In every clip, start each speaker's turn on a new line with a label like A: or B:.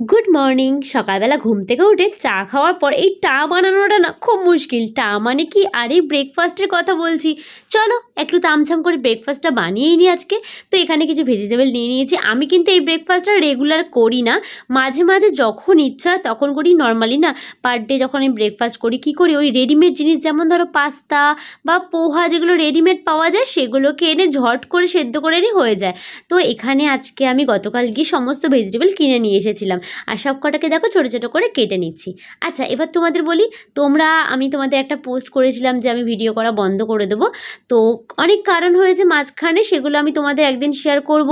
A: Good morning. সকালবেলা ঘুম থেকে উঠে চা খাওয়ার পর এই টা বানানোটা না খুব মুশকিল। টা মানে কি, আর এই ব্রেকফাস্টের কথা বলছি। চলো একটু তামঝাম করে ব্রেকফাস্টটা বানিয়েই নিই আজকে। তো এখানে কিছু ভেজিটেবল নিয়ে নিয়েছি। আমি কিন্তু এই ব্রেকফাস্টটা রেগুলার করি না, মাঝে মাঝে যখন ইচ্ছা হয় তখন করি। নর্মালি না পার ডে যখন আমি ব্রেকফাস্ট করি কী করি, ওই রেডিমেড জিনিস যেমন ধরো পাস্তা বা পোহা যেগুলো রেডিমেড পাওয়া যায় সেগুলোকে এনে ঝট করে সেদ্ধ করে নিই, হয়ে যায়। তো এখানে আজকে আমি গতকাল গিয়ে সমস্ত ভেজিটেবল কিনে নিয়ে এসেছিলাম, আর সব কটাকে দেখো ছোটো ছোটো করে কেটে নিচ্ছি। আচ্ছা, এবার তোমাদের বলি, আমি তোমাদের একটা পোস্ট করেছিলাম যে আমি ভিডিও করা বন্ধ করে দেবো। তো অনেক কারণ হয়েছে মাঝখানে, সেগুলো আমি তোমাদের একদিন শেয়ার করব।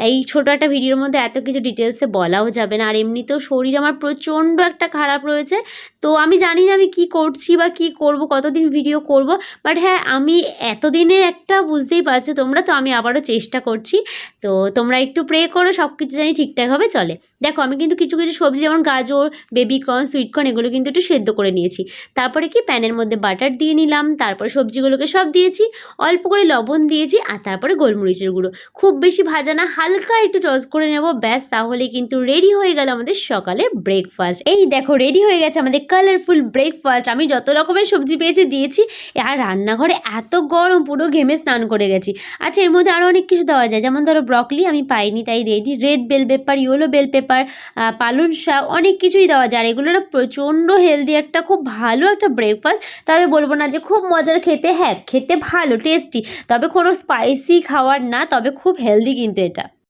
A: এই ছোটো একটা ভিডিওর মধ্যে এত কিছু ডিটেলসে বলাও যাবে না, আর এমনিতেও শরীর আমার প্রচণ্ড একটা খারাপ রয়েছে। তো আমি জানি না আমি কি করছি বা কি করব, কতদিন ভিডিও করব। বাট হ্যাঁ, আমি এতদিনের একটা বুঝতেই পারছো তোমরা, তো আমি আবারও চেষ্টা করছি। তো তোমরা একটু প্রে করো সব কিছু জানি ঠিকঠাকভাবে চলে। দেখো, আমি কিন্তু কিছু কিছু সবজি যেমন গাজর, বেবিকর্ন, সুইটকর্ন এগুলো কিন্তু একটু সেদ্ধ করে নিয়েছি। তারপরে কি প্যানের মধ্যে বাটার দিয়ে নিলাম, তারপরে সবজিগুলোকে সব দিয়েছি, অল্প করে লবণ দিয়েছি, আর তারপরে গোলমরিচের গুঁড়ো। খুব বেশি ভাজা না, হালকা একটু টস করে নেব, ব্যাস। তাহলে কিন্তু রেডি হয়ে গেল আমাদের সকালের ব্রেকফাস্ট। এই দেখো রেডি হয়ে গেছে আমাদের কালারফুল ব্রেকফাস্ট। আমি যত রকমের সবজি পেয়েছি দিয়েছি, আর রান্নাঘরে এত গরম, পুরো ঘেমে স্নান করে গেছি। আচ্ছা, এর মধ্যে আরও অনেক কিছু দেওয়া যায়, যেমন ধরো ব্রকলি আমি পাইনি তাই দিইনি, red bell pepper, yellow bell pepper, পালং শাক, অনেক কিছুই দেওয়া যায়। আর এগুলো না প্রচণ্ড হেলদি, একটা খুব ভালো একটা ব্রেকফাস্ট। তবে বলবো না যে খুব মজার খেতে, হ্যাঁ খেতে ভালো টেস্টি, তবে কোনো স্পাইসি খাওয়ার না, তবে খুব হেলদি কিন্তু এটা।